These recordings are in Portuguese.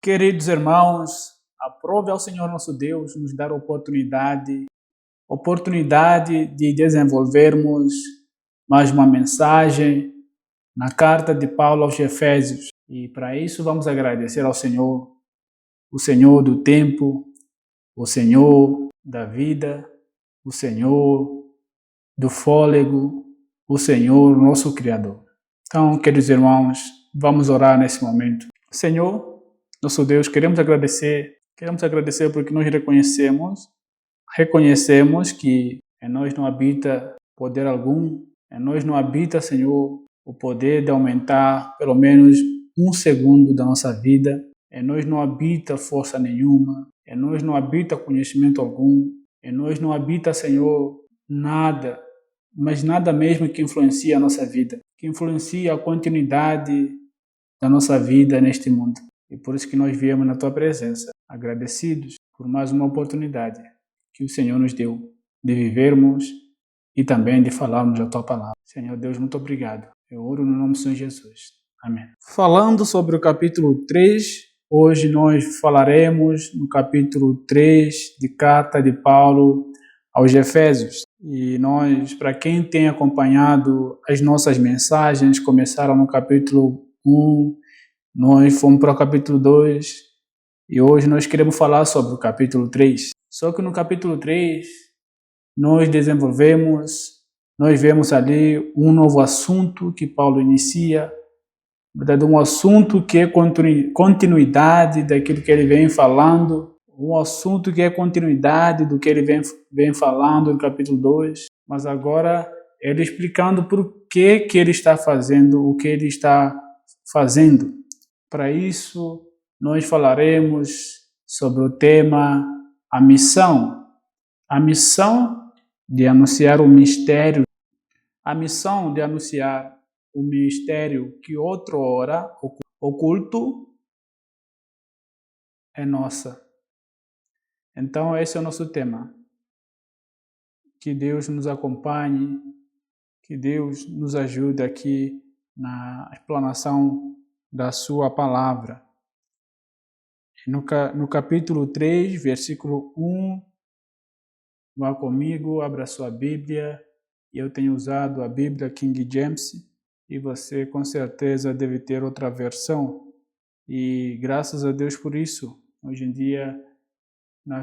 Queridos irmãos, aprove ao Senhor nosso Deus nos dar oportunidade de desenvolvermos mais uma mensagem na carta de Paulo aos Efésios. E para isso vamos agradecer ao Senhor, o Senhor do tempo, o Senhor da vida, o Senhor do fôlego, o Senhor nosso Criador. Então, queridos irmãos, vamos orar nesse momento. Senhor, nosso Deus, queremos agradecer porque nós reconhecemos que em nós não habita poder algum, em nós não habita, Senhor, o poder de aumentar pelo menos um segundo da nossa vida, em nós não habita força nenhuma, em nós não habita conhecimento algum, em nós não habita, Senhor, nada, mas nada mesmo que influencia a nossa vida, que influencia a continuidade da nossa vida neste mundo. E por isso que nós viemos na Tua presença, agradecidos por mais uma oportunidade que o Senhor nos deu de vivermos e também de falarmos a Tua palavra. Senhor Deus, muito obrigado. Eu oro no nome do Senhor Jesus. Amém. Falando sobre o capítulo 3, hoje nós falaremos no capítulo 3 de carta de Paulo aos Efésios. E nós, para quem tem acompanhado as nossas mensagens, começaram no capítulo 1, nós fomos para o capítulo 2 e hoje nós queremos falar sobre o capítulo 3. Só que no capítulo 3 nós vemos ali um novo assunto que Paulo inicia, na verdade um assunto que é continuidade daquilo que ele vem falando, um assunto que é continuidade do que ele vem falando no capítulo 2, mas agora ele explicando por que ele está fazendo o que ele está fazendo. Para isso, nós falaremos sobre o tema a missão de anunciar o mistério, que outrora oculto é nossa. Então, esse é o nosso tema. Que Deus nos acompanhe, que Deus nos ajude aqui na explanação da sua palavra. No capítulo 3, versículo 1, vá comigo, abra sua Bíblia. Eu tenho usado a Bíblia King James e você com certeza deve ter outra versão. E graças a Deus por isso. Hoje em dia,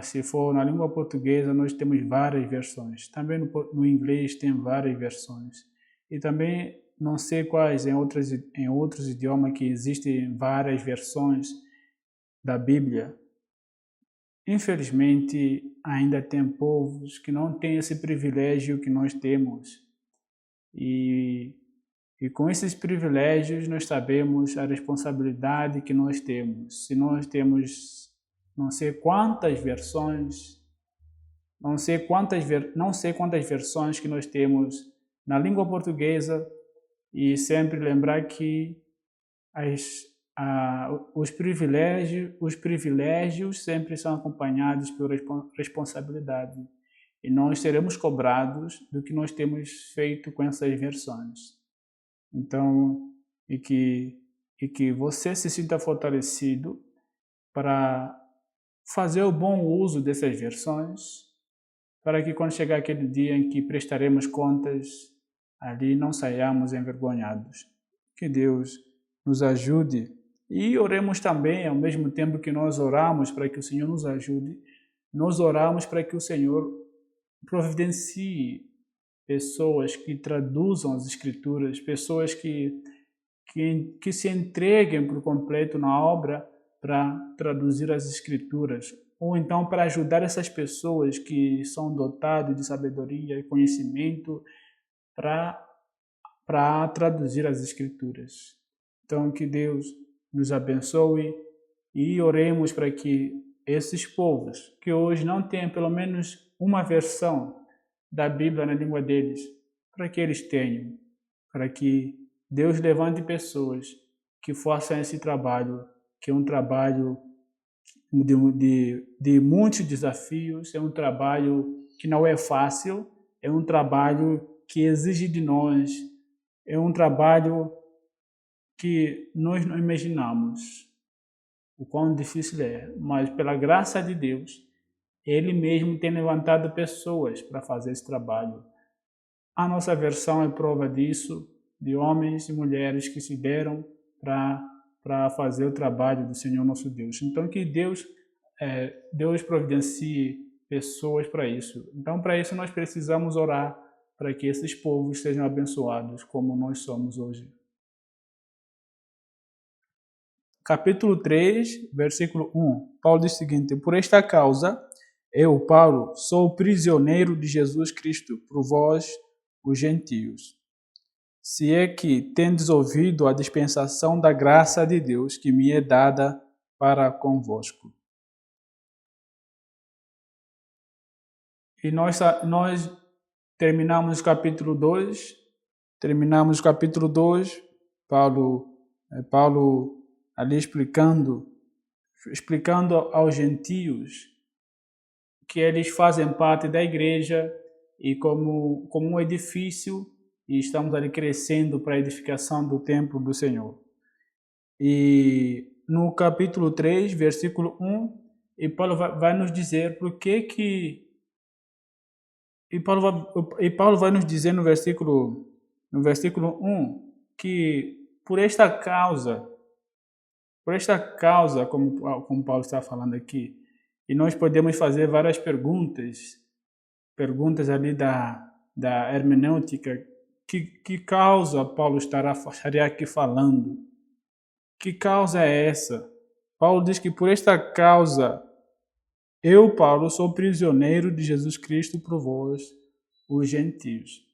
se for na língua portuguesa, nós temos várias versões. Também no inglês tem várias versões. E também não sei quais em outros idiomas que existem várias versões da Bíblia. Infelizmente, ainda tem povos que não têm esse privilégio que nós temos. E com esses privilégios nós sabemos a responsabilidade que nós temos. Se nós temos não sei quantas versões que nós temos na língua portuguesa, e sempre lembrar que os privilégios sempre são acompanhados por responsabilidade. E nós seremos cobrados do que nós temos feito com essas versões. Então, e que você se sinta fortalecido para fazer o bom uso dessas versões, para que quando chegar aquele dia em que prestaremos contas, ali não saiamos envergonhados. Que Deus nos ajude. E oremos também, ao mesmo tempo que nós oramos para que o Senhor nos ajude, nós oramos para que o Senhor providencie pessoas que traduzam as Escrituras, pessoas que se entreguem por completo na obra para traduzir as Escrituras, ou então para ajudar essas pessoas que são dotadas de sabedoria e conhecimento para traduzir as Escrituras. Então, que Deus nos abençoe e oremos para que esses povos que hoje não têm pelo menos uma versão da Bíblia na língua deles, para que eles tenham, para que Deus levante pessoas que façam esse trabalho, que é um trabalho de muitos desafios, é um trabalho que não é fácil, é um trabalho que exige de nós, é um trabalho que nós não imaginamos. o quão difícil é, mas pela graça de Deus, Ele mesmo tem levantado pessoas para fazer esse trabalho. A nossa versão é prova disso, de homens e mulheres que se deram para fazer o trabalho do Senhor nosso Deus. Então, que Deus providencie pessoas para isso. Então, para isso, nós precisamos orar para que esses povos sejam abençoados como nós somos hoje. Capítulo 3, versículo 1. Paulo diz o seguinte: por esta causa, eu, Paulo, sou prisioneiro de Jesus Cristo por vós, os gentios. Se é que tendes ouvido a dispensação da graça de Deus que me é dada para convosco. E nós terminamos o capítulo 2, Paulo ali explicando aos gentios que eles fazem parte da igreja e como um edifício, e estamos ali crescendo para a edificação do templo do Senhor. E no capítulo 3, versículo 1, e Paulo vai nos dizer por que Paulo vai nos dizer no versículo 1 que por esta causa, como Paulo está falando aqui, e nós podemos fazer várias perguntas ali da hermenêutica, que causa Paulo estaria aqui falando? Que causa é essa? Paulo diz que por esta causa, eu, Paulo, sou prisioneiro de Jesus Cristo por vós, os gentios.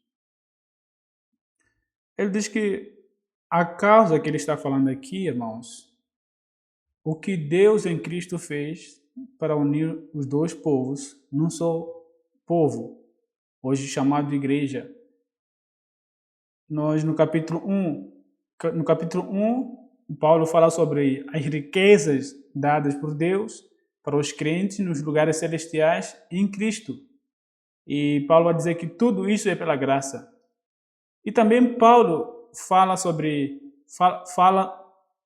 Ele diz que a causa que ele está falando aqui, irmãos, o que Deus em Cristo fez para unir os dois povos num só povo, hoje chamado de igreja. Nós, no capítulo 1, Paulo fala sobre as riquezas dadas por Deus para os crentes nos lugares celestiais em Cristo. E Paulo vai dizer que tudo isso é pela graça. E também Paulo fala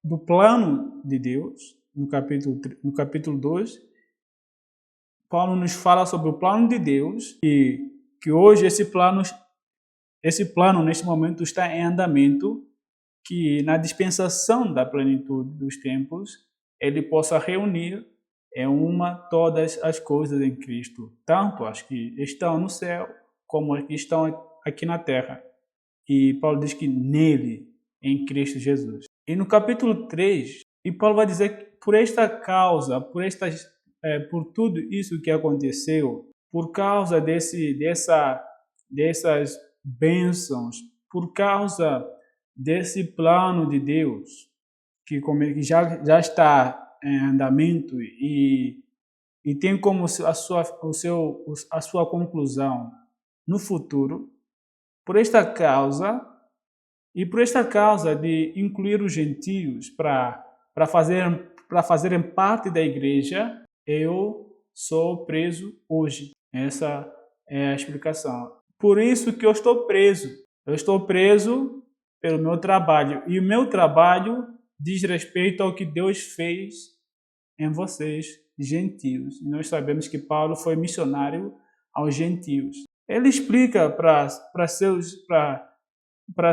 do plano de Deus, no capítulo 2. Paulo nos fala sobre o plano de Deus e que hoje esse plano neste momento está em andamento, que na dispensação da plenitude dos tempos ele possa reunir em uma todas as coisas em Cristo, tanto as que estão no céu como as que estão aqui na terra. E Paulo diz que nele, em Cristo Jesus. E no capítulo 3, e Paulo vai dizer que por esta causa, por tudo isso que aconteceu, por causa dessas bênçãos, por causa desse plano de Deus, que já está em andamento e tem como a sua conclusão no futuro, por esta causa de incluir os gentios para fazerem parte da igreja, eu sou preso hoje. Essa é a explicação. Por isso que eu estou preso. Eu estou preso pelo meu trabalho. E o meu trabalho diz respeito ao que Deus fez em vocês, gentios. E nós sabemos que Paulo foi missionário aos gentios. Ele explica para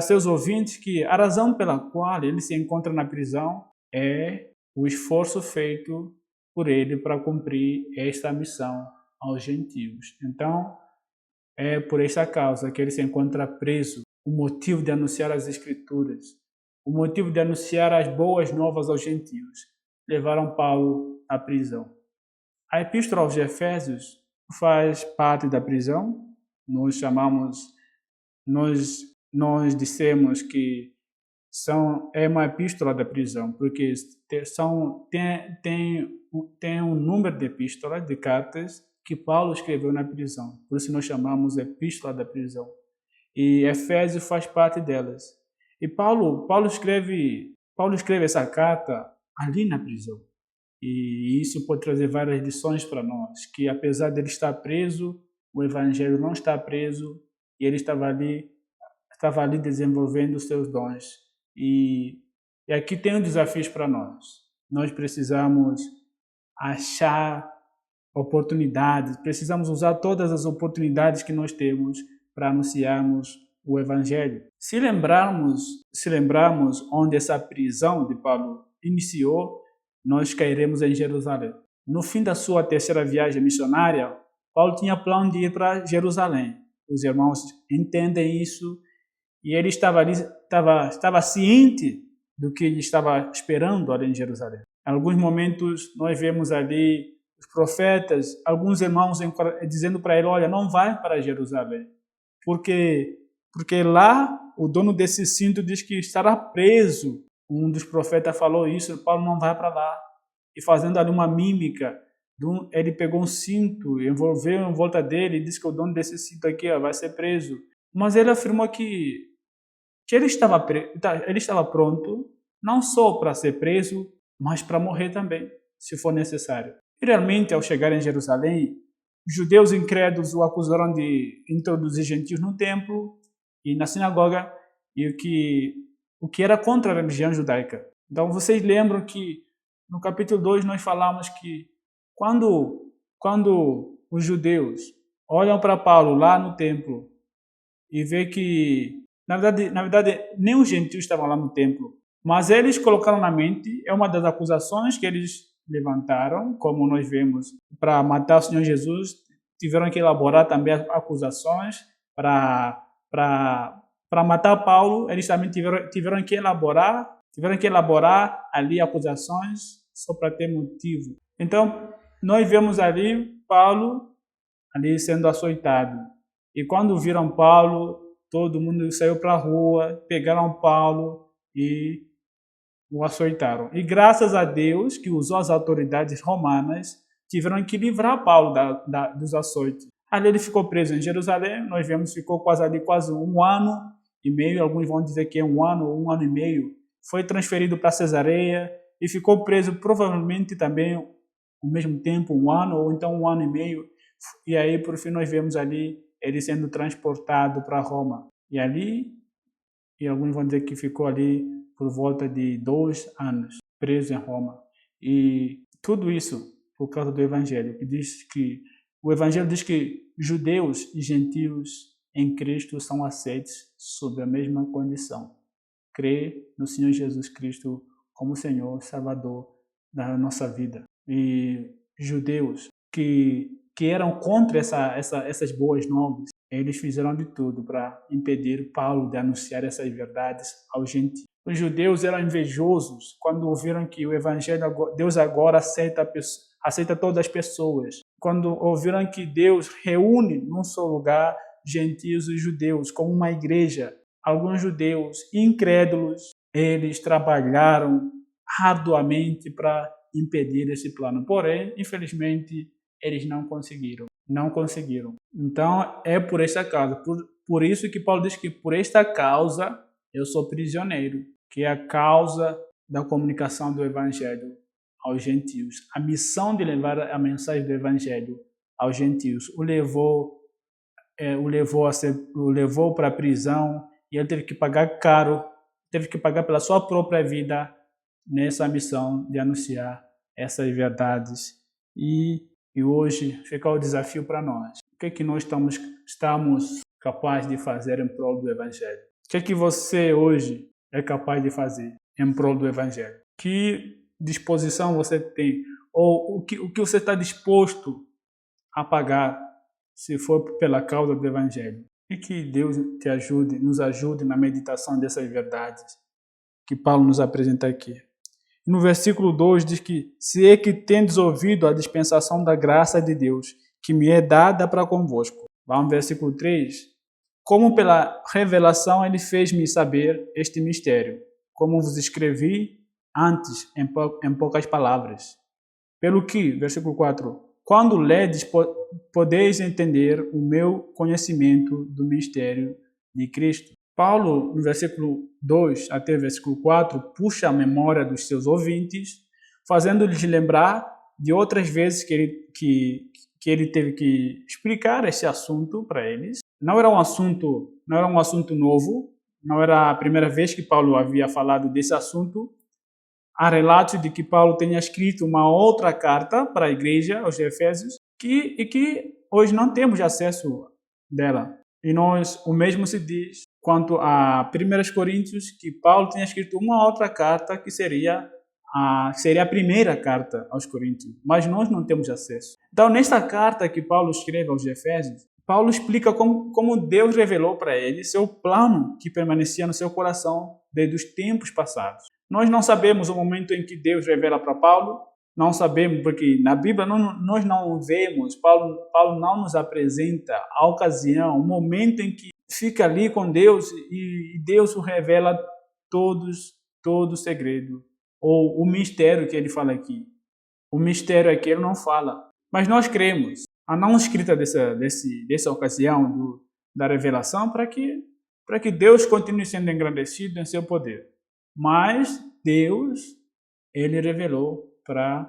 seus ouvintes que a razão pela qual ele se encontra na prisão é o esforço feito por ele para cumprir esta missão aos gentios. Então, é por esta causa que ele se encontra preso. O motivo de anunciar as Escrituras, o motivo de anunciar as boas novas aos gentios, levaram Paulo à prisão. A Epístola aos Efésios faz parte da prisão. Nós dissemos que é uma epístola da prisão, porque tem um número de epístolas, de cartas, que Paulo escreveu na prisão. Por isso nós chamamos epístola da prisão. E Efésios faz parte delas. E Paulo escreve essa carta ali na prisão. E isso pode trazer várias lições para nós, que apesar dele estar preso, o evangelho não está preso, e ele estava ali desenvolvendo os seus dons. E aqui tem um desafio para nós. nós precisamos achar oportunidades, precisamos usar todas as oportunidades que nós temos para anunciarmos o Evangelho. Se lembrarmos onde essa prisão de Paulo iniciou, nós cairemos em Jerusalém. No fim da sua terceira viagem missionária, Paulo tinha plano de ir para Jerusalém. Os irmãos entendem isso e ele estava ciente do que ele estava esperando ali em Jerusalém. Em alguns momentos nós vemos ali os profetas, alguns irmãos dizendo para ele, olha, não vai para Jerusalém, porque lá o dono desse cinto diz que estará preso. Um dos profetas falou isso, Paulo não vai para lá. E fazendo ali uma mímica, ele pegou um cinto, envolveu em volta dele e disse que o dono desse cinto aqui vai ser preso. Mas ele afirmou que ele estava pronto não só para ser preso, mas para morrer também, se for necessário. E realmente, ao chegar em Jerusalém, os judeus incrédulos o acusaram de introduzir gentios no templo e na sinagoga, e o que era contra a religião judaica. Então, vocês lembram que no capítulo 2 nós falamos que quando os judeus olham para Paulo lá no templo e vê que, na verdade, nem os gentios estavam lá no templo, mas eles colocaram na mente, é uma das acusações que eles levantaram, como nós vemos, para matar o Senhor Jesus, tiveram que elaborar também acusações para matar Paulo, eles também tiveram que elaborar ali acusações só para ter motivo. Então, nós vemos ali Paulo ali sendo açoitado. E quando viram Paulo, todo mundo saiu para a rua, pegaram Paulo e o açoitaram. E graças a Deus que usou as autoridades romanas, tiveram que livrar Paulo dos açoites. Ali ele ficou preso em Jerusalém, nós vemos que ficou quase 1 ano e meio, alguns vão dizer que é 1 ano ou 1 ano e meio. Foi transferido para Cesareia e ficou preso provavelmente também ao mesmo tempo, 1 ano ou então 1 ano e meio. E aí, por fim, nós vemos ali ele sendo transportado para Roma. E alguns vão dizer que ficou ali por volta de 2 anos preso em Roma. E tudo isso por causa do Evangelho, o Evangelho diz que judeus e gentios em Cristo são aceitos sob a mesma condição. Crer no Senhor Jesus Cristo como Senhor, Salvador da nossa vida. E judeus que eram contra essas boas novas, eles fizeram de tudo para impedir Paulo de anunciar essas verdades aos gentios. Os judeus eram invejosos quando ouviram que o Evangelho, Deus agora aceita todas as pessoas. Quando ouviram que Deus reúne num só lugar gentios e judeus como uma igreja. Alguns judeus incrédulos, eles trabalharam arduamente para impedir esse plano. Porém, infelizmente, eles não conseguiram. Então, é por esta causa. Por isso que Paulo diz que por esta causa eu sou prisioneiro, que é a causa da comunicação do Evangelho aos gentios. A missão de levar a mensagem do Evangelho aos gentios o levou para a prisão e ele teve que pagar caro, teve que pagar pela sua própria vida nessa missão de anunciar essas verdades. E hoje fica o desafio para nós. O que é que nós estamos capazes de fazer em prol do Evangelho? O que é que você hoje é capaz de fazer em prol do Evangelho? Que disposição você tem? Ou o que você está disposto a pagar se for pela causa do Evangelho? E que Deus nos ajude na meditação dessas verdades que Paulo nos apresenta aqui. No versículo 2 diz que se é que tendes ouvido a dispensação da graça de Deus, que me é dada para convosco. Vamos ao versículo 3. Como pela revelação ele fez-me saber este mistério, como vos escrevi antes em poucas palavras. Pelo que, versículo 4, quando ledes, podeis entender o meu conhecimento do mistério de Cristo. Paulo, no versículo 2 até o versículo 4, puxa a memória dos seus ouvintes, fazendo-lhes lembrar de outras vezes que ele teve que explicar esse assunto para eles. Não era um assunto novo, não era a primeira vez que Paulo havia falado desse assunto. Há relatos de que Paulo tenha escrito uma outra carta para a igreja, aos Efésios, que hoje não temos acesso dela. E o mesmo se diz quanto a 1 Coríntios, que Paulo tenha escrito uma outra carta que seria a primeira carta aos Coríntios, mas nós não temos acesso. Então, nesta carta que Paulo escreve aos Efésios, Paulo explica como Deus revelou para ele seu plano que permanecia no seu coração desde os tempos passados. Nós não sabemos o momento em que Deus revela para Paulo, não sabemos, porque na Bíblia nós não vemos, Paulo não nos apresenta a ocasião, o momento em que fica ali com Deus e Deus o revela todo o segredo, ou o mistério que ele fala aqui. O mistério é que ele não fala, mas nós cremos a não escrita dessa ocasião da revelação para que Deus continue sendo engrandecido em seu poder. Mas Deus, ele revelou para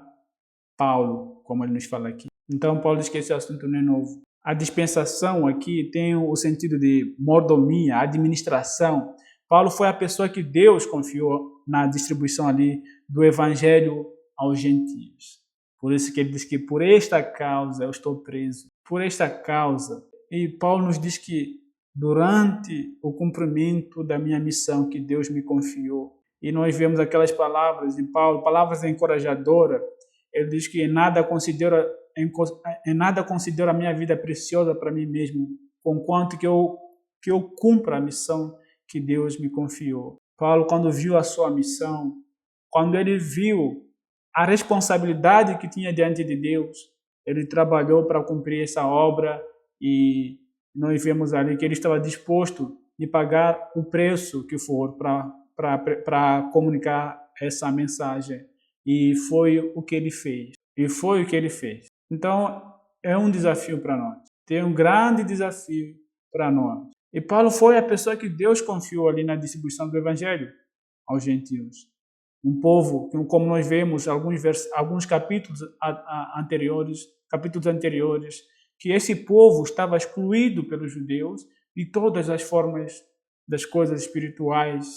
Paulo, como ele nos fala aqui. Então, Paulo diz que esse assunto não é novo. A dispensação aqui tem o sentido de mordomia, administração. Paulo foi a pessoa que Deus confiou na distribuição ali do evangelho aos gentios. Por isso que ele diz que por esta causa eu estou preso. Por esta causa. E Paulo nos diz que durante o cumprimento da minha missão que Deus me confiou, e nós vemos aquelas palavras de Paulo, palavras encorajadoras. Ele diz que em nada considero a minha vida preciosa para mim mesmo, conquanto que eu cumpra a missão que Deus me confiou. Paulo, quando viu a sua missão, quando ele viu a responsabilidade que tinha diante de Deus, ele trabalhou para cumprir essa obra e nós vemos ali que ele estava disposto de pagar o preço que for para comunicar essa mensagem. E foi o que ele fez. Então, é um desafio para nós. Tem um grande desafio para nós. E Paulo foi a pessoa que Deus confiou ali na distribuição do evangelho aos gentios. Um povo, como nós vemos alguns capítulos anteriores, que esse povo estava excluído pelos judeus de todas as formas das coisas espirituais.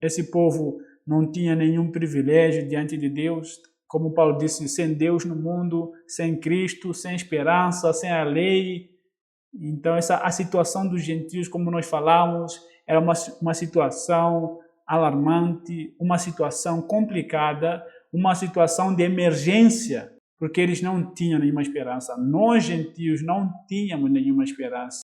Esse povo não tinha nenhum privilégio diante de Deus, como Paulo disse, sem Deus no mundo, sem Cristo, sem esperança, sem a lei. Então, a situação dos gentios, como nós falamos, era uma situação alarmante, uma situação complicada, uma situação de emergência, porque eles não tinham nenhuma esperança. Nós, gentios, não tínhamos nenhuma esperança.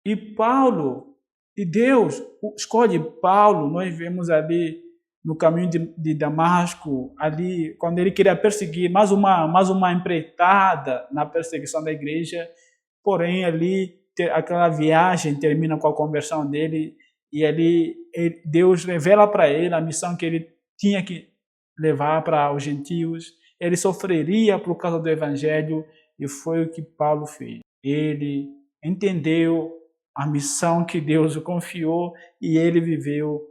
E Deus escolhe Paulo. Nós vemos ali no caminho de Damasco, ali quando ele queria perseguir mais uma empreitada na perseguição da igreja, porém ali aquela viagem termina com a conversão dele e ali Deus revela para ele a missão que ele tinha que levar para os gentios. Ele sofreria por causa do evangelho e foi o que Paulo fez. Ele entendeu a missão que Deus o confiou e ele viveu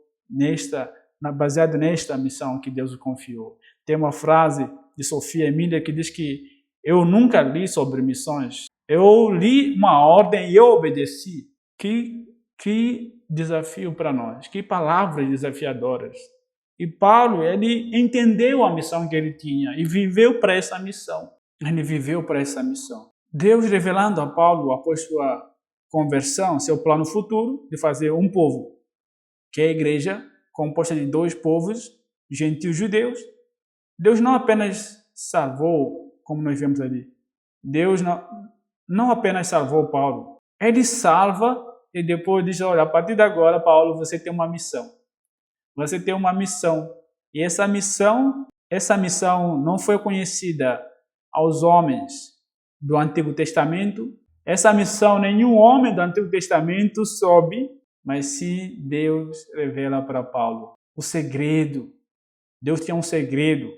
baseado nesta missão que Deus o confiou. Tem uma frase de Sofia Emília que diz que eu nunca li sobre missões. Eu li uma ordem e eu obedeci. Que desafio para nós, que palavras desafiadoras. E Paulo, ele entendeu a missão que ele tinha e viveu para essa missão. Deus revelando a Paulo, após sua conversão, seu plano futuro de fazer um povo, que é a igreja, composta de dois povos, gentios e judeus. Deus não apenas salvou, como nós vemos ali. Deus não apenas salvou Paulo. Ele salva e depois diz, olha, a partir de agora, Paulo, você tem uma missão. E essa missão não foi conhecida aos homens do Antigo Testamento. Essa missão nenhum homem do Antigo Testamento soube, mas sim Deus revela para Paulo o segredo. Deus tinha um segredo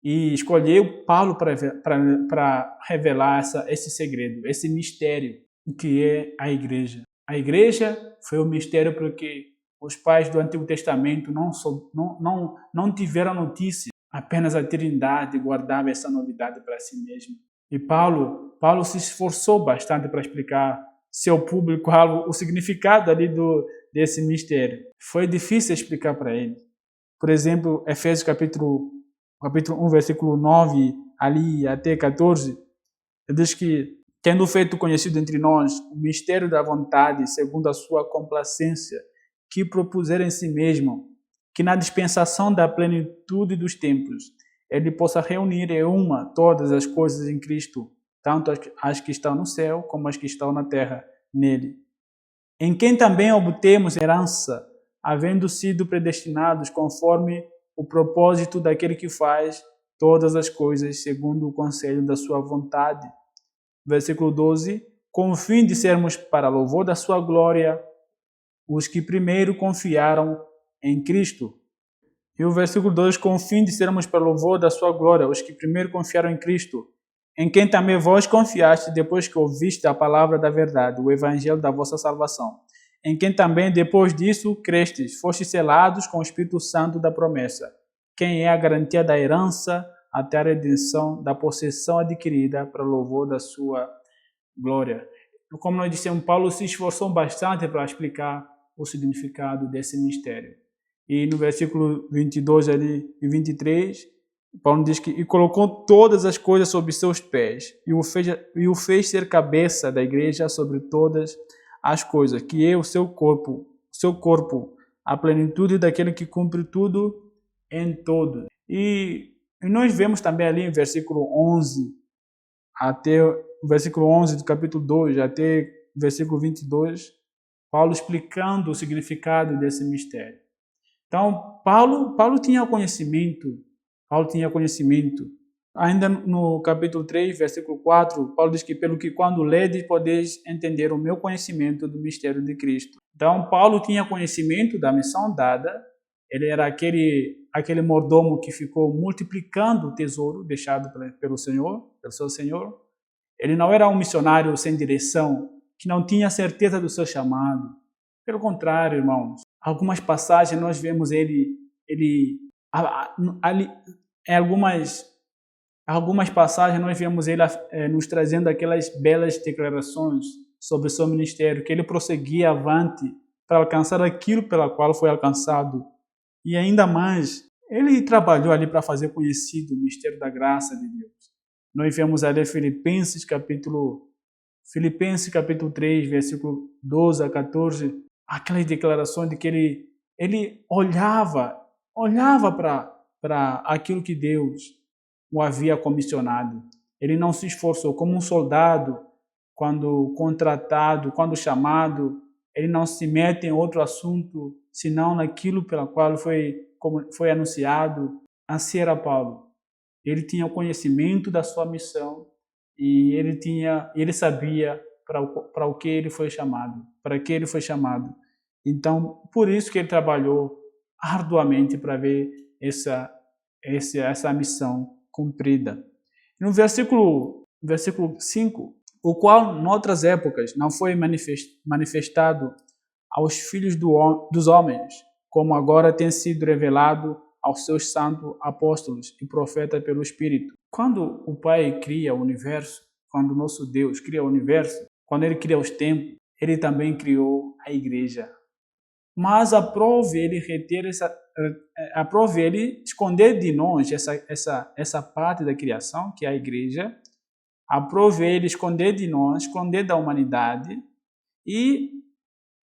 e escolheu Paulo para revelar esse segredo, esse mistério, que é a igreja. A igreja foi o mistério porque os pais do Antigo Testamento não tiveram notícia. Apenas a Trindade guardava essa novidade para si mesmo. E Paulo se esforçou bastante para explicar seu público o significado ali desse mistério. Foi difícil explicar para ele. Por exemplo, Efésios capítulo 1, versículo 9, ali até 14, diz que, tendo feito conhecido entre nós o mistério da vontade, segundo a sua complacência, que propuser em si mesmo, que na dispensação da plenitude dos tempos, ele possa reunir em uma todas as coisas em Cristo, tanto as que estão no céu como as que estão na terra, nele. Em quem também obtemos herança, havendo sido predestinados conforme o propósito daquele que faz todas as coisas segundo o conselho da sua vontade. Versículo 12, com o fim de sermos para louvor da sua glória, os que primeiro confiaram em Cristo. E o versículo 2, com o fim de sermos para louvor da sua glória, os que primeiro confiaram em Cristo, em quem também vós confiaste depois que ouviste a palavra da verdade, o evangelho da vossa salvação, em quem também depois disso crestes, fostes selados com o Espírito Santo da promessa, quem é a garantia da herança até a redenção da possessão adquirida para louvor da sua glória. Como nós dissemos, Paulo se esforçou bastante para explicar o significado desse mistério. E no versículo 22 ali, e 23, Paulo diz que e colocou todas as coisas sob seus pés e o fez ser cabeça da igreja sobre todas as coisas, que é o seu corpo, a plenitude daquele que cumpre tudo em todos. E nós vemos também ali em versículo 11, até o versículo 11 do capítulo 2, até o versículo 22, Paulo explicando o significado desse mistério. Então, Paulo tinha conhecimento. Ainda no capítulo 3, versículo 4, Paulo diz que pelo que quando ledes podeis entender o meu conhecimento do mistério de Cristo. Então, Paulo tinha conhecimento da missão dada. Ele era aquele mordomo que ficou multiplicando o tesouro deixado pelo seu Senhor. Ele não era um missionário sem direção, que não tinha certeza do seu chamado. Pelo contrário, irmãos, algumas passagens nós vemos ele ali, em algumas passagens nós vemos ele nos trazendo aquelas belas declarações sobre o seu ministério, que ele prosseguia avante para alcançar aquilo pela qual foi alcançado. E ainda mais, ele trabalhou ali para fazer conhecido o mistério da graça de Deus. Nós vemos ali Filipenses capítulo 3, versículo 12 a 14, aquelas declarações de que ele olhava para aquilo que Deus o havia comissionado. Ele não se esforçou como um soldado, quando contratado, quando chamado, ele não se mete em outro assunto, senão naquilo pela qual foi anunciado. Assim era Paulo. Ele tinha o conhecimento da sua missão e ele sabia para o que ele foi chamado, para que ele foi chamado. Então, por isso que ele trabalhou arduamente para ver essa missão cumprida. No versículo 5, o qual, noutras épocas, não foi manifestado aos filhos dos homens, como agora tem sido revelado aos seus santos apóstolos e profetas pelo Espírito. Quando o Pai cria o universo, quando o nosso Deus cria o universo, quando Ele cria os tempos, Ele também criou a igreja. Mas aprove Ele esconder de nós essa parte da criação, que é a igreja, aprove Ele esconder de nós, esconder da humanidade, e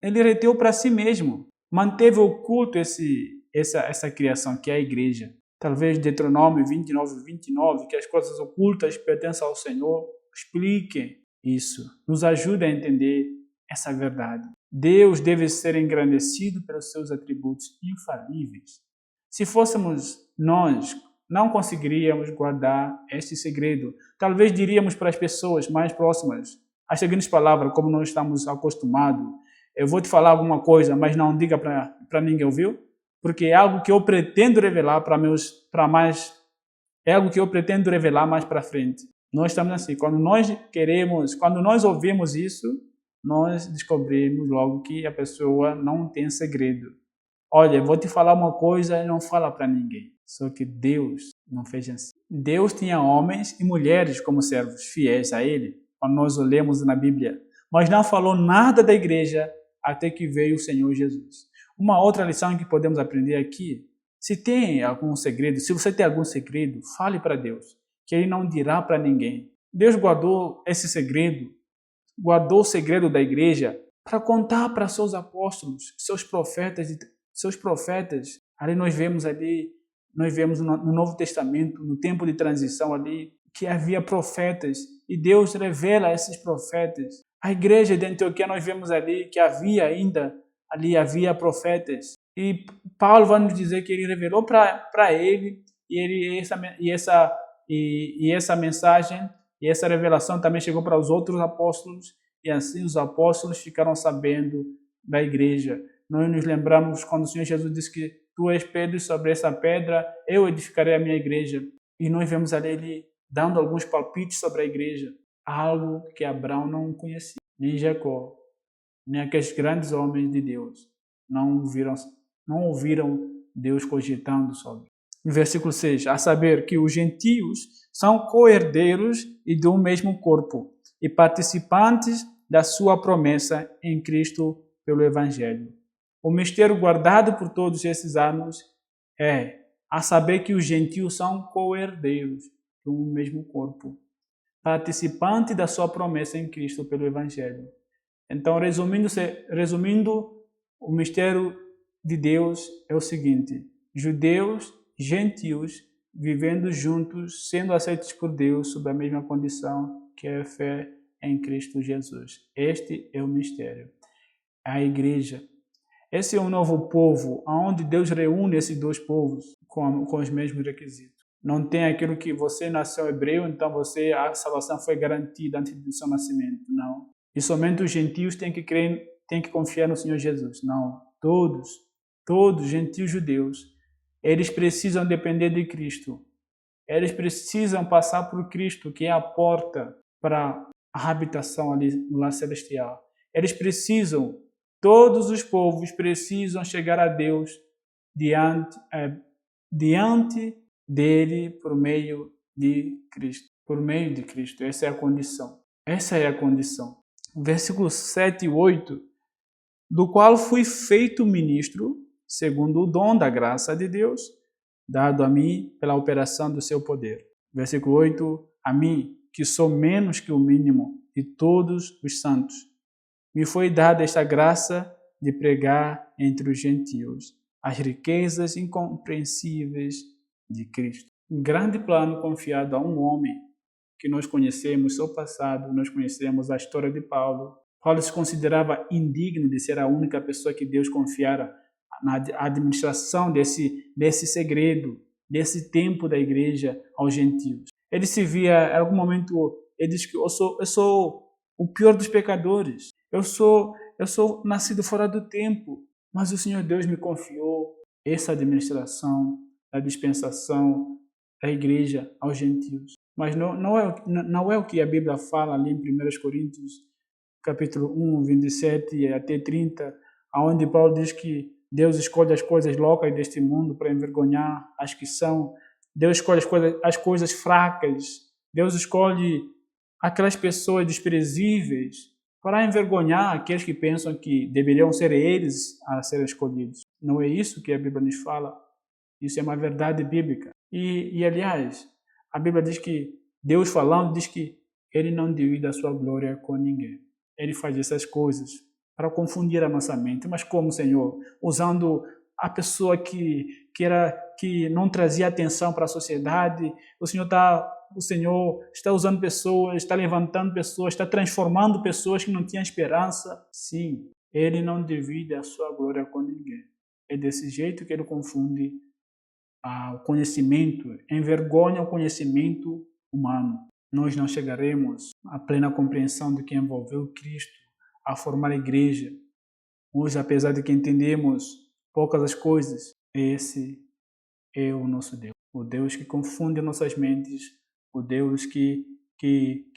Ele reteu para si mesmo, manteve oculto essa criação, que é a igreja. Talvez Deuteronômio 29, que as coisas ocultas pertencem ao Senhor, explique isso, nos ajude a entender essa verdade. Deus deve ser engrandecido pelos seus atributos infalíveis. Se fôssemos nós, não conseguiríamos guardar este segredo. Talvez diríamos para as pessoas mais próximas as seguintes palavras, como nós estamos acostumados: eu vou te falar alguma coisa, mas não diga para ninguém, ouviu? Porque é algo que eu pretendo revelar é algo que eu pretendo revelar mais para frente. Nós estamos assim, quando nós ouvimos isso, nós descobrimos logo que a pessoa não tem segredo. Olha, eu vou te falar uma coisa e não fala para ninguém. Só que Deus não fez assim. Deus tinha homens e mulheres como servos fiéis a Ele, quando nós lemos na Bíblia, mas não falou nada da igreja até que veio o Senhor Jesus. Uma outra lição que podemos aprender aqui, Se tem algum segredo, se você tem algum segredo, fale para Deus, que Ele não dirá para ninguém. Deus guardou esse segredo, guardou o segredo da igreja para contar para seus apóstolos, seus profetas. Ali nós vemos no Novo Testamento, no tempo de transição ali, que havia profetas e Deus revela esses profetas. A igreja de Antioquia nós vemos ali que havia profetas. E Paulo vai nos dizer que ele revelou para ele e essa mensagem e essa revelação também chegou para os outros apóstolos e assim os apóstolos ficaram sabendo da igreja. Nós nos lembramos quando o Senhor Jesus disse que tu és Pedro, sobre essa pedra eu edificarei a minha igreja. E nós vemos ali ele dando alguns palpites sobre a igreja, algo que Abraão não conhecia, nem Jacó, nem aqueles grandes homens de Deus não ouviram Deus cogitando sobre. No versículo 6, a saber que os gentios são co-herdeiros e do mesmo corpo e participantes da sua promessa em Cristo pelo Evangelho. O mistério guardado por todos esses anos é a saber que os gentios são co-herdeiros do mesmo corpo, participantes da sua promessa em Cristo pelo Evangelho. Então, resumindo, o mistério de Deus é o seguinte: judeus, gentios, vivendo juntos, sendo aceitos por Deus sob a mesma condição que é a fé em Cristo Jesus. Este é o mistério. A igreja. Esse é um novo povo, onde Deus reúne esses dois povos com os mesmos requisitos. Não tem aquilo que você nasceu hebreu, então a salvação foi garantida antes do seu nascimento. Não. E somente os gentios têm que confiar no Senhor Jesus. Não. Todos, gentios judeus, eles precisam depender de Cristo. Eles precisam passar por Cristo, que é a porta para a habitação ali no lar celestial. Todos os povos precisam chegar a Deus diante dele por meio de Cristo. Por meio de Cristo. Essa é a condição. Versículos 7 e 8. Do qual fui feito ministro, segundo o dom da graça de Deus, dado a mim pela operação do seu poder. Versículo 8. A mim, que sou menos que o mínimo de todos os santos, me foi dada esta graça de pregar entre os gentios as riquezas incompreensíveis de Cristo. Um grande plano confiado a um homem que nós conhecemos seu passado, nós conhecemos a história de Paulo. Paulo se considerava indigno de ser a única pessoa que Deus confiara na administração desse segredo, desse tempo da igreja aos gentios. Ele se via, em algum momento, ele diz que eu sou o pior dos pecadores. Eu sou nascido fora do tempo, mas o Senhor Deus me confiou essa administração, a dispensação da igreja aos gentios. Mas não é o que a Bíblia fala ali em 1 Coríntios, capítulo 1, 27 até 30, onde Paulo diz que Deus escolhe as coisas loucas deste mundo para envergonhar as que são. Deus escolhe as coisas fracas. Deus escolhe aquelas pessoas desprezíveis para envergonhar aqueles que pensam que deveriam ser eles a serem escolhidos. Não é isso que a Bíblia nos fala. Isso é uma verdade bíblica. Aliás, a Bíblia diz que Deus falando diz que Ele não divide a sua glória com ninguém. Ele faz essas coisas para confundir a nossa mente. Mas como, Senhor? Usando a pessoa que não trazia atenção para a sociedade, o Senhor está usando pessoas, está levantando pessoas, está transformando pessoas que não tinham esperança. Sim, Ele não divide a sua glória com ninguém. É desse jeito que Ele confunde o conhecimento, envergonha o conhecimento humano. Nós não chegaremos à plena compreensão do que envolveu Cristo a formar a igreja. Hoje, apesar de que entendemos poucas as coisas, esse é o nosso Deus. O Deus que confunde nossas mentes, o Deus que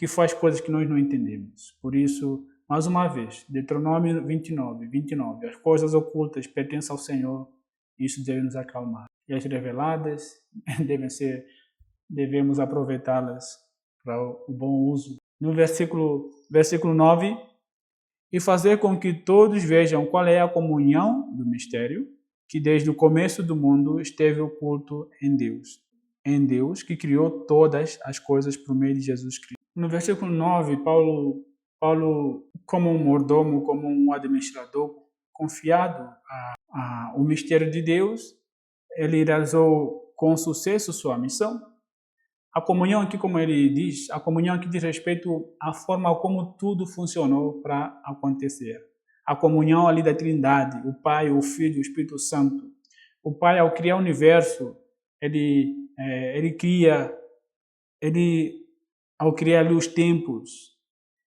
faz coisas que nós não entendemos. Por isso, mais uma vez, Deuteronômio 29, as coisas ocultas pertencem ao Senhor, isso deve nos acalmar. E as reveladas devemos aproveitá-las para o bom uso. No versículo 9, e fazer com que todos vejam qual é a comunhão do mistério, que desde o começo do mundo esteve oculto em Deus que criou todas as coisas por meio de Jesus Cristo. No versículo 9, Paulo como um mordomo, como um administrador, confiado ao mistério de Deus, ele realizou com sucesso sua missão. A comunhão aqui, como ele diz, a comunhão aqui diz respeito à forma como tudo funcionou para acontecer. A comunhão ali da Trindade, o Pai, o Filho e o Espírito Santo. O Pai, ao criar o universo, ao criar ali os tempos,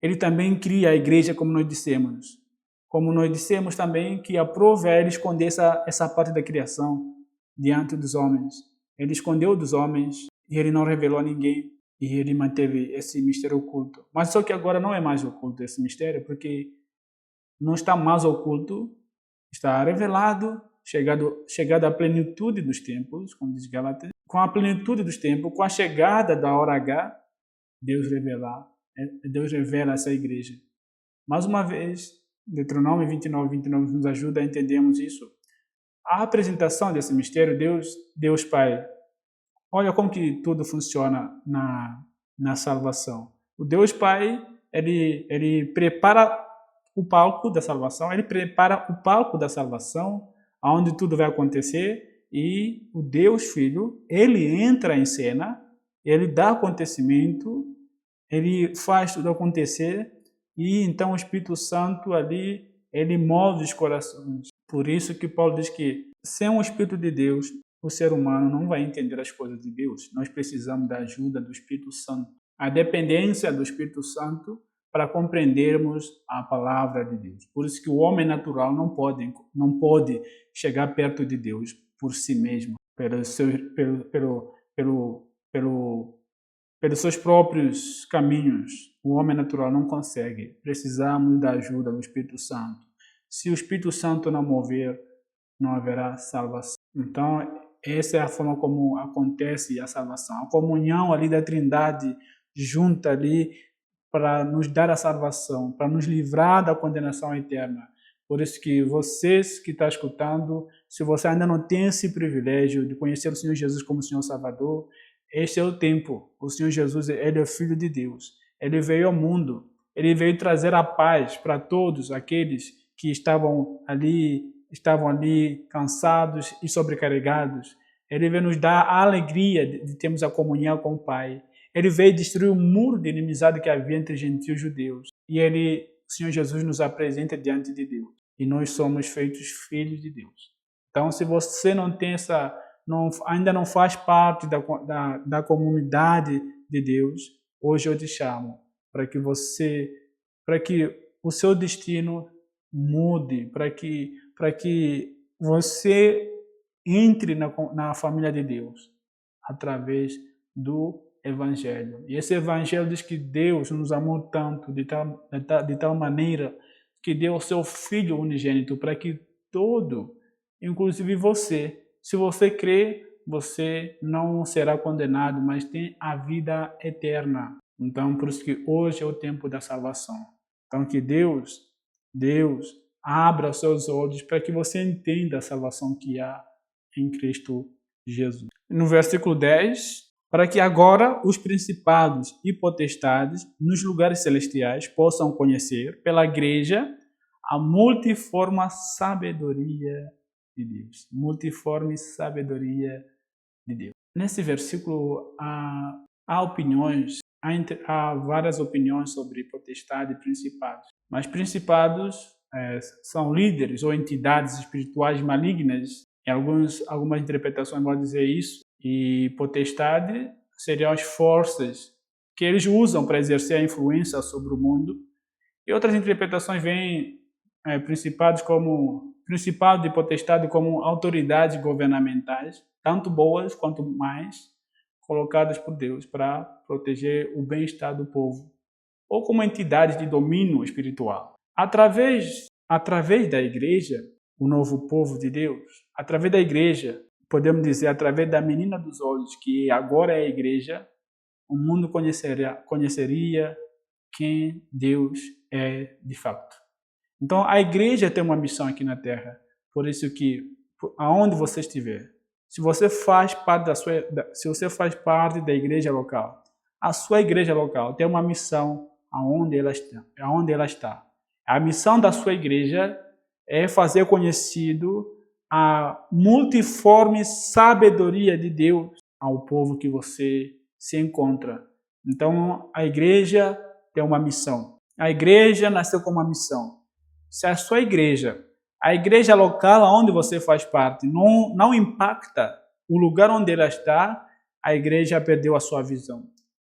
ele também cria a igreja, como nós dissemos. Como nós dissemos também que aprove a ele esconder essa parte da criação diante dos homens. Ele escondeu dos homens e ele não revelou a ninguém e ele manteve esse mistério oculto. Mas só que agora não é mais oculto esse mistério, porque não está mais oculto, está revelado, chegado à plenitude dos tempos, como diz Gálatas. Com a plenitude dos tempos, com a chegada da hora H, Deus revela essa igreja. Mais uma vez, Deuteronômio 29 nos ajuda a entendermos isso. A apresentação desse mistério, Deus Pai. Olha como que tudo funciona na salvação. O Deus Pai, ele prepara o palco da salvação, onde tudo vai acontecer, e o Deus Filho, ele entra em cena, ele dá acontecimento, ele faz tudo acontecer, e então o Espírito Santo ali, ele move os corações. Por isso que Paulo diz que sem o Espírito de Deus, o ser humano não vai entender as coisas de Deus. Nós precisamos da ajuda do Espírito Santo. A dependência do Espírito Santo para compreendermos a palavra de Deus. Por isso que o homem natural não pode chegar perto de Deus por si mesmo, pelos seus próprios caminhos. O homem natural não consegue. Precisamos da ajuda do Espírito Santo. Se o Espírito Santo não mover, não haverá salvação. Então, essa é a forma como acontece a salvação. A comunhão ali da Trindade junta ali para nos dar a salvação, para nos livrar da condenação eterna. Por isso que vocês que estão escutando, se você ainda não tem esse privilégio de conhecer o Senhor Jesus como Senhor Salvador, este é o tempo. O Senhor Jesus, ele é o Filho de Deus. Ele veio ao mundo. Ele veio trazer a paz para todos aqueles que estavam ali cansados e sobrecarregados. Ele veio nos dar a alegria de termos a comunhão com o Pai. Ele veio destruir o muro de inimizade que havia entre gentios e judeus. E o Senhor Jesus nos apresenta diante de Deus. E nós somos feitos filhos de Deus. Então, se você não tem ainda não faz parte da comunidade de Deus, hoje eu te chamo para que o seu destino mude, para que você entre na família de Deus através do Evangelho. E esse Evangelho diz que Deus nos amou tanto, de tal maneira, que deu o seu Filho unigênito para que inclusive você, se você crê, você não será condenado, mas tem a vida eterna. Então, por isso que hoje é o tempo da salvação. Então, que Deus abra os seus olhos para que você entenda a salvação que há em Cristo Jesus. No versículo 10, para que agora os principados e potestades nos lugares celestiais possam conhecer pela igreja a multiforme sabedoria de Deus. Multiforme sabedoria de Deus. Nesse versículo há várias opiniões sobre potestade e principados. Mas principados são líderes ou entidades espirituais malignas. Algumas interpretações vão dizer isso. E potestade seriam as forças que eles usam para exercer a influência sobre o mundo. E outras interpretações veem principado e potestade como autoridades governamentais, tanto boas quanto mais, colocadas por Deus para proteger o bem-estar do povo, ou como entidades de domínio espiritual. Através da igreja, o novo povo de Deus, através da igreja, podemos dizer, através da menina dos olhos, que agora é a igreja, o mundo conheceria quem Deus é de fato. Então, a igreja tem uma missão aqui na Terra. Por isso que aonde você estiver. Se você faz parte se você faz parte da igreja local, a sua igreja local tem uma missão aonde ela está. A missão da sua igreja é fazer conhecido a multiforme sabedoria de Deus ao povo que você se encontra. Então, a igreja tem uma missão. A igreja nasceu com uma missão. Se a sua igreja, a igreja local onde você faz parte, não impacta o lugar onde ela está, a igreja perdeu a sua visão.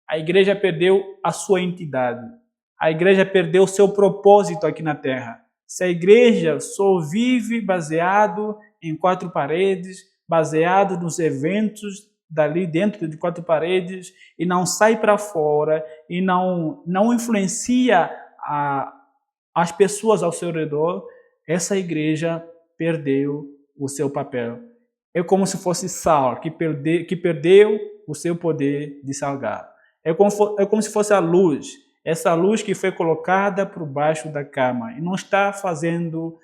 A igreja perdeu a sua entidade. A igreja perdeu o seu propósito aqui na terra. Se a igreja só vive baseado em quatro paredes, baseado nos eventos dali dentro de quatro paredes, e não sai para fora, e não influencia as pessoas ao seu redor, essa igreja perdeu o seu papel. É como se fosse sal, que perdeu o seu poder de salgar. É como se fosse a luz, essa luz que foi colocada por baixo da cama e não está fazendo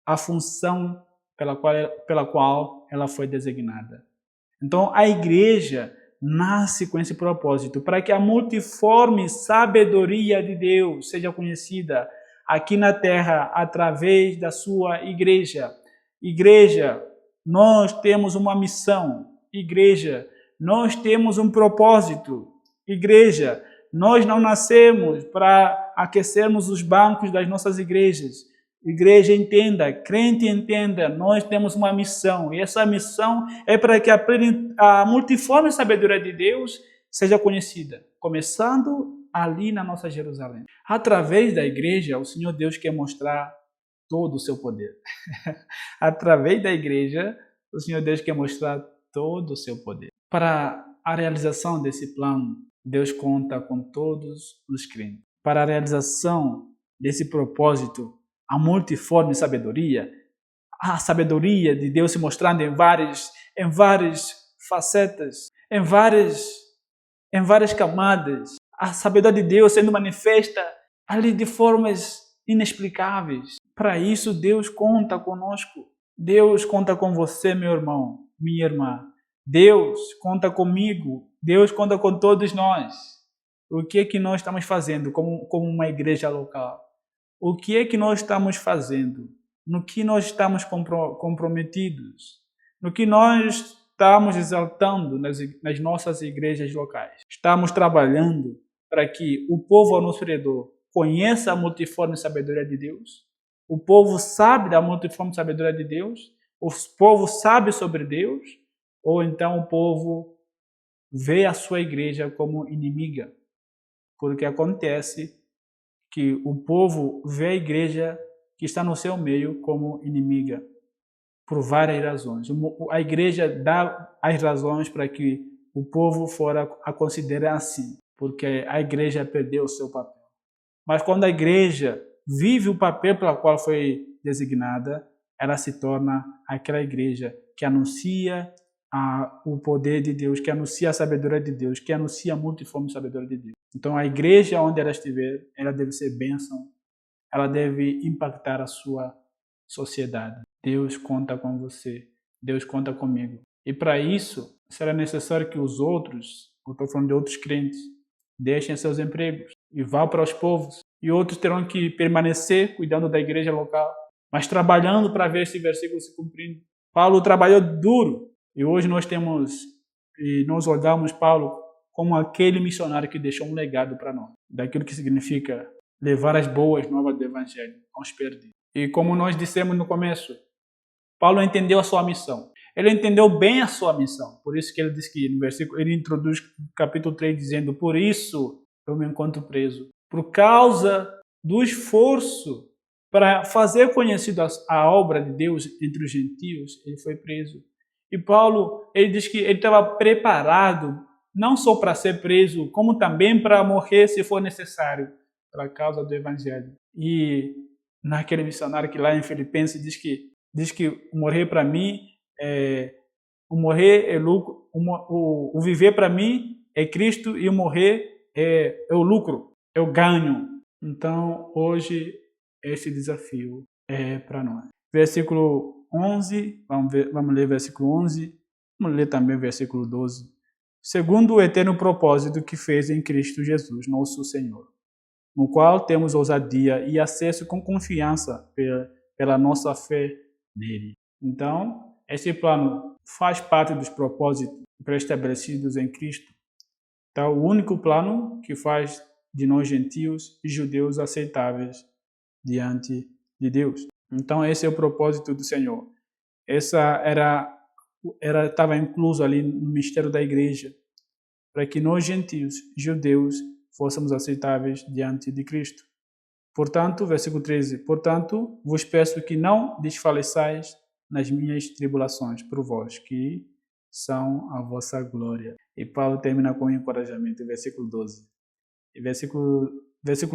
a função pela qual ela foi designada. Então, a igreja nasce com esse propósito, para que a multiforme sabedoria de Deus seja conhecida aqui na terra através da sua igreja. Igreja, nós temos uma missão. Igreja, nós temos um propósito. Igreja, nós não nascemos para aquecermos os bancos das nossas igrejas. Igreja, entenda, crente, entenda, nós temos uma missão, e essa missão é para que a multiforme sabedoria de Deus seja conhecida, começando ali na nossa Jerusalém. Através da igreja, o Senhor Deus quer mostrar todo o seu poder. Através da igreja, o Senhor Deus quer mostrar todo o seu poder. Para a realização desse plano, Deus conta com todos os crentes. Para a realização desse propósito, a multiforme sabedoria, a sabedoria de Deus se mostrando em várias facetas, em várias camadas, a sabedoria de Deus sendo manifesta ali de formas inexplicáveis. Para isso, Deus conta conosco. Deus conta com você, meu irmão, minha irmã. Deus conta comigo. Deus conta com todos nós. O que é que nós estamos fazendo como uma igreja local? O que é que nós estamos fazendo? No que nós estamos comprometidos? No que nós estamos exaltando nas nossas igrejas locais? Estamos trabalhando para que o povo ao nosso redor conheça a multiforme sabedoria de Deus? O povo sabe da multiforme sabedoria de Deus? O povo sabe sobre Deus? Ou então o povo vê a sua igreja como inimiga? Porque acontece que o povo vê a igreja que está no seu meio como inimiga, por várias razões. A igreja dá as razões para que o povo fora a considerar assim, porque a igreja perdeu o seu papel. Mas quando a igreja vive o papel pelo qual foi designada, ela se torna aquela igreja que anuncia o poder de Deus, que anuncia a sabedoria de Deus, que anuncia a multiforme sabedoria de Deus. Então a igreja onde ela estiver, ela deve ser bênção, ela deve impactar a sua sociedade. Deus conta com você, Deus conta comigo. E para isso, será necessário que os outros, eu estou falando de outros crentes, deixem seus empregos e vão para os povos. E outros terão que permanecer cuidando da igreja local, mas trabalhando para ver esse versículo se cumprindo. Paulo trabalhou duro. E hoje nós olhamos Paulo como aquele missionário que deixou um legado para nós, daquilo que significa levar as boas novas do Evangelho aos perdidos. E como nós dissemos no começo, Paulo entendeu a sua missão. Ele entendeu bem a sua missão. Por isso que ele diz que no versículo, ele introduz o capítulo 3 dizendo: por isso eu me encontro preso. Por causa do esforço para fazer conhecida a obra de Deus entre os gentios, ele foi preso. E Paulo, ele diz que ele estava preparado não só para ser preso, como também para morrer se for necessário, pela causa do Evangelho. E naquele missionário que lá em Filipenses diz que morrer para mim o morrer é lucro, o viver para mim é Cristo e o morrer é o lucro, é o ganho. Então, hoje, esse desafio é para nós. Versículo 11, vamos ler versículo 11, vamos ler também o versículo 12. Segundo o eterno propósito que fez em Cristo Jesus, nosso Senhor, no qual temos ousadia e acesso com confiança pela nossa fé nele. Então, esse plano faz parte dos propósitos pré-estabelecidos em Cristo. Então, o único plano que faz de nós gentios e judeus aceitáveis diante de Deus. Então, esse é o propósito do Senhor. Essa estava incluso ali no mistério da igreja, para que nós gentios, judeus, fôssemos aceitáveis diante de Cristo. Portanto, versículo 13, portanto, vos peço que não desfaleçais nas minhas tribulações por vós, que são a vossa glória. E Paulo termina com um encorajamento, versículo 12. E versículo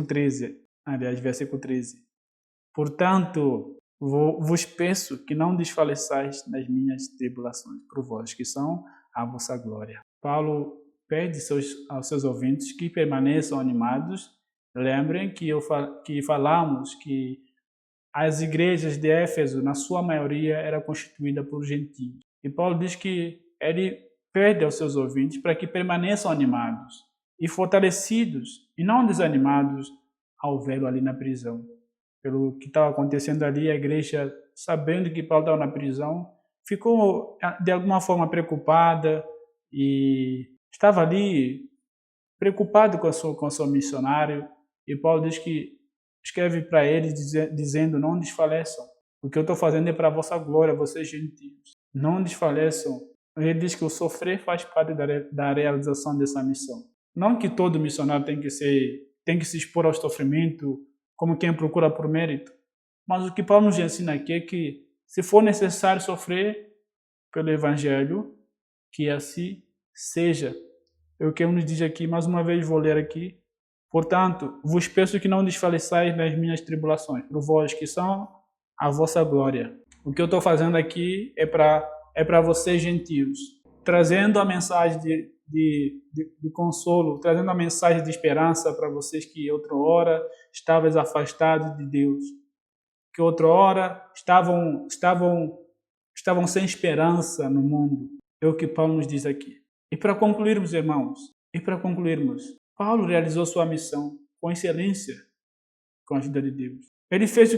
13, aliás, versículo 13. Portanto, vos peço que não desfaleçais nas minhas tribulações por vós, que são a vossa glória. Paulo pede aos seus ouvintes que permaneçam animados. Lembrem que falamos que as igrejas de Éfeso, na sua maioria, era constituída por gentios. E Paulo diz que ele pede aos seus ouvintes para que permaneçam animados e fortalecidos, e não desanimados ao vê-lo ali na prisão. Pelo que estava acontecendo ali, a igreja, sabendo que Paulo estava na prisão, ficou de alguma forma preocupada e estava ali preocupado com o seu missionário. E Paulo diz que escreve para eles dizendo: não desfaleçam. O que eu estou fazendo é para a vossa glória, vocês gentios. Não desfaleçam. Ele diz que o sofrer faz parte da realização dessa missão. Não que todo missionário tem que se expor ao sofrimento como quem procura por mérito. Mas o que Paulo nos ensina aqui é que, se for necessário sofrer pelo Evangelho, que assim seja. É o que ele nos diz aqui, mais uma vez vou ler aqui. Portanto, vos peço que não desfaleçais nas minhas tribulações, por vós que são a vossa glória. O que eu estou fazendo aqui é para vocês gentios, trazendo a mensagem de consolo, trazendo a mensagem de esperança para vocês que outra hora estavam afastados de Deus, que outra hora estavam sem esperança no mundo. É o que Paulo nos diz aqui. E para concluirmos, irmãos, Paulo realizou sua missão com excelência, com a ajuda de Deus. Ele fez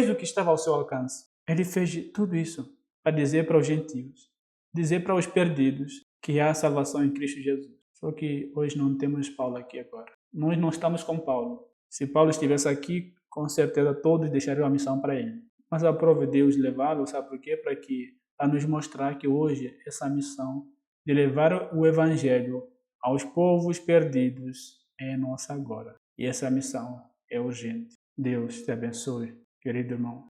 o que estava ao seu alcance. Ele fez tudo isso para dizer para os gentios, dizer para os perdidos que há salvação em Cristo Jesus. Só que hoje não temos Paulo aqui agora. Nós não estamos com Paulo. Se Paulo estivesse aqui, com certeza todos deixariam a missão para ele. Mas aprove Deus levá-lo, sabe por quê? Para nos mostrar que hoje essa missão de levar o Evangelho aos povos perdidos é nossa agora. E essa missão é urgente. Deus te abençoe, querido irmão.